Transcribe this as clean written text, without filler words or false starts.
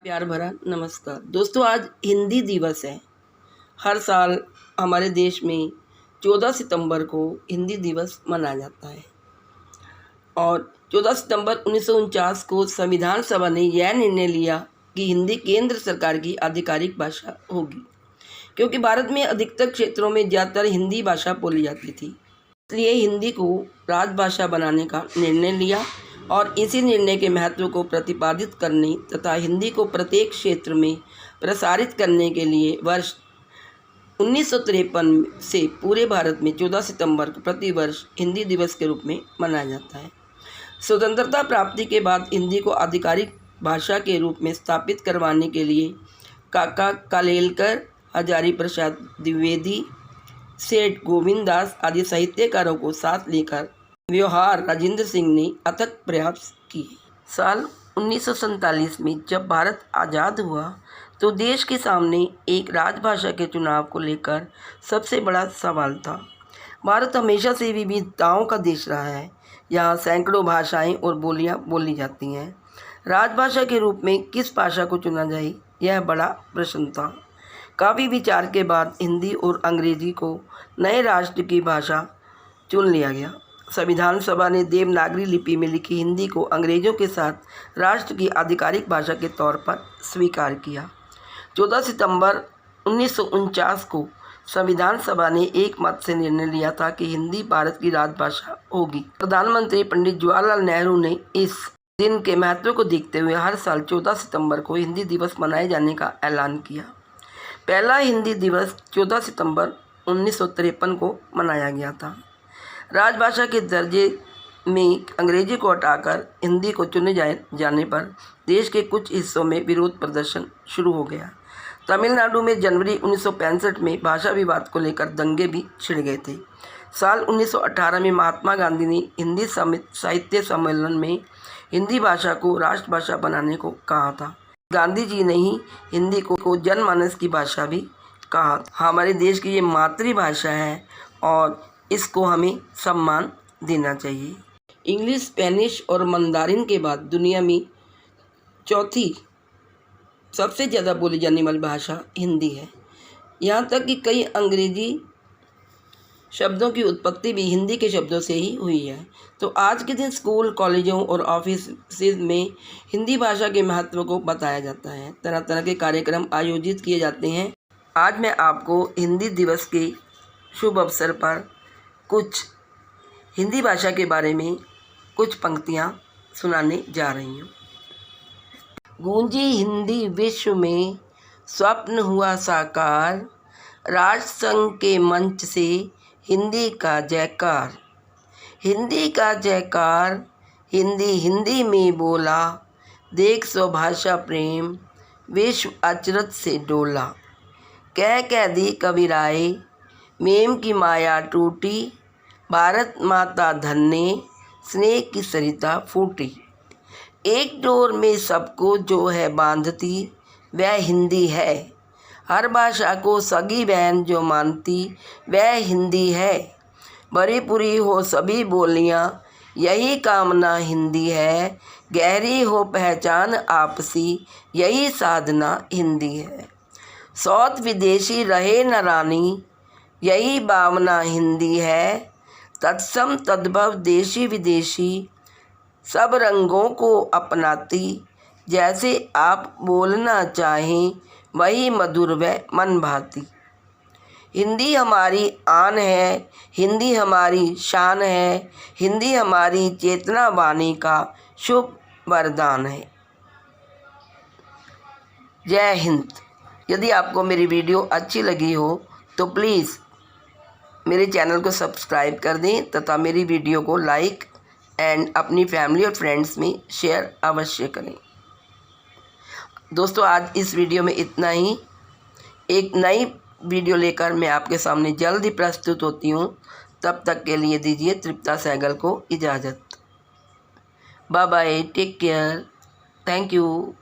प्यार भरा नमस्कार दोस्तों। आज हिंदी दिवस है। हर साल हमारे देश में 14 सितंबर को हिंदी दिवस मनाया जाता है और 14 सितंबर 1949 को संविधान सभा ने यह निर्णय लिया कि हिंदी केंद्र सरकार की आधिकारिक भाषा होगी, क्योंकि भारत में अधिकतर क्षेत्रों में ज़्यादातर हिंदी भाषा बोली जाती थी। इसलिए हिंदी को राजभाषा बनाने का निर्णय लिया और इसी निर्णय के महत्व को प्रतिपादित करने तथा हिंदी को प्रत्येक क्षेत्र में प्रसारित करने के लिए वर्ष 1953 से पूरे भारत में 14 सितंबर को प्रतिवर्ष हिंदी दिवस के रूप में मनाया जाता है। स्वतंत्रता प्राप्ति के बाद हिंदी को आधिकारिक भाषा के रूप में स्थापित करवाने के लिए काका कालेलकर, हजारी प्रसाद द्विवेदी, सेठ गोविंद दास आदि साहित्यकारों को साथ लेकर व्यवहार राजेंद्र सिंह ने अथक प्रयास किए। साल 1947 में जब भारत आज़ाद हुआ तो देश के सामने एक राजभाषा के चुनाव को लेकर सबसे बड़ा सवाल था। भारत हमेशा से विविधताओं का देश रहा है। यहाँ सैकड़ों भाषाएं और बोलियां बोली जाती हैं। राजभाषा के रूप में किस भाषा को चुना जाए, यह बड़ा प्रश्न था। काफ़ी विचार के बाद हिंदी और अंग्रेजी को नए राष्ट्र की भाषा चुन लिया गया। संविधान सभा ने देवनागरी लिपि में लिखी हिंदी को अंग्रेजों के साथ राष्ट्र की आधिकारिक भाषा के तौर पर स्वीकार किया। 14 सितंबर 1949 को संविधान सभा ने एक मत से निर्णय लिया था कि हिंदी भारत की राजभाषा होगी। प्रधानमंत्री पंडित जवाहरलाल नेहरू ने इस दिन के महत्व को देखते हुए हर साल 14 सितंबर को हिंदी दिवस मनाए जाने का ऐलान किया। पहला हिंदी दिवस 14 सितंबर 1953 को मनाया गया था। राजभाषा के दर्जे में अंग्रेजी को हटाकर हिंदी को चुने जाने पर देश के कुछ हिस्सों में विरोध प्रदर्शन शुरू हो गया। तमिलनाडु में जनवरी 1965 में भाषा विवाद को लेकर दंगे भी छिड़ गए थे। साल 1918 में महात्मा गांधी ने हिंदी साहित्य सम्मेलन में हिंदी भाषा को राष्ट्रभाषा बनाने को कहा था। गांधी जी ने ही हिंदी को जनमानस की भाषा भी कहा। हमारे देश की ये मातृभाषा है और इसको हमें सम्मान देना चाहिए। इंग्लिश, स्पेनिश और मंदारिन के बाद दुनिया में चौथी सबसे ज़्यादा बोली जाने वाली भाषा हिंदी है। यहाँ तक कि कई अंग्रेजी शब्दों की उत्पत्ति भी हिंदी के शब्दों से ही हुई है। तो आज के दिन स्कूल, कॉलेजों और ऑफिस में हिंदी भाषा के महत्व को बताया जाता है। तरह तरह के कार्यक्रम आयोजित किए जाते हैं। आज मैं आपको हिंदी दिवस के शुभ अवसर पर कुछ हिंदी भाषा के बारे में कुछ पंक्तियाँ सुनाने जा रही हूँ। गूंजी हिंदी विश्व में, स्वप्न हुआ साकार, राष्ट्रसंघ के मंच से हिंदी का जयकार। हिंदी का जयकार, हिंदी हिंदी में बोला, देख स्वभाषा प्रेम, विश्व अचरज से डोला। कह दी कबीराए, मेम की माया टूटी, भारत माता धन्य, स्नेह की सरिता फूटी। एक डोर में सबको जो है बांधती, वह हिंदी है। हर भाषा को सगी बहन जो मानती, वह हिंदी है। भरी पूरी हो सभी बोलियां, यही कामना हिंदी है। गहरी हो पहचान आपसी, यही साधना हिंदी है। सौत विदेशी रहे न रानी, यही भावना हिंदी है। तत्सम तद्भव देशी विदेशी, सब रंगों को अपनाती, जैसे आप बोलना चाहें वही मधुर व मन भाती। हिंदी हमारी आन है, हिंदी हमारी शान है, हिंदी हमारी चेतना वाणी का शुभ वरदान है। जय हिंद। यदि आपको मेरी वीडियो अच्छी लगी हो तो प्लीज़ मेरे चैनल को सब्सक्राइब कर दें तथा मेरी वीडियो को लाइक एंड अपनी फैमिली और फ्रेंड्स में शेयर अवश्य करें। दोस्तों, आज इस वीडियो में इतना ही। एक नई वीडियो लेकर मैं आपके सामने जल्द ही प्रस्तुत होती हूँ। तब तक के लिए दीजिए तृप्ता सहगल को इजाज़त। Bye bye, take care, thank you.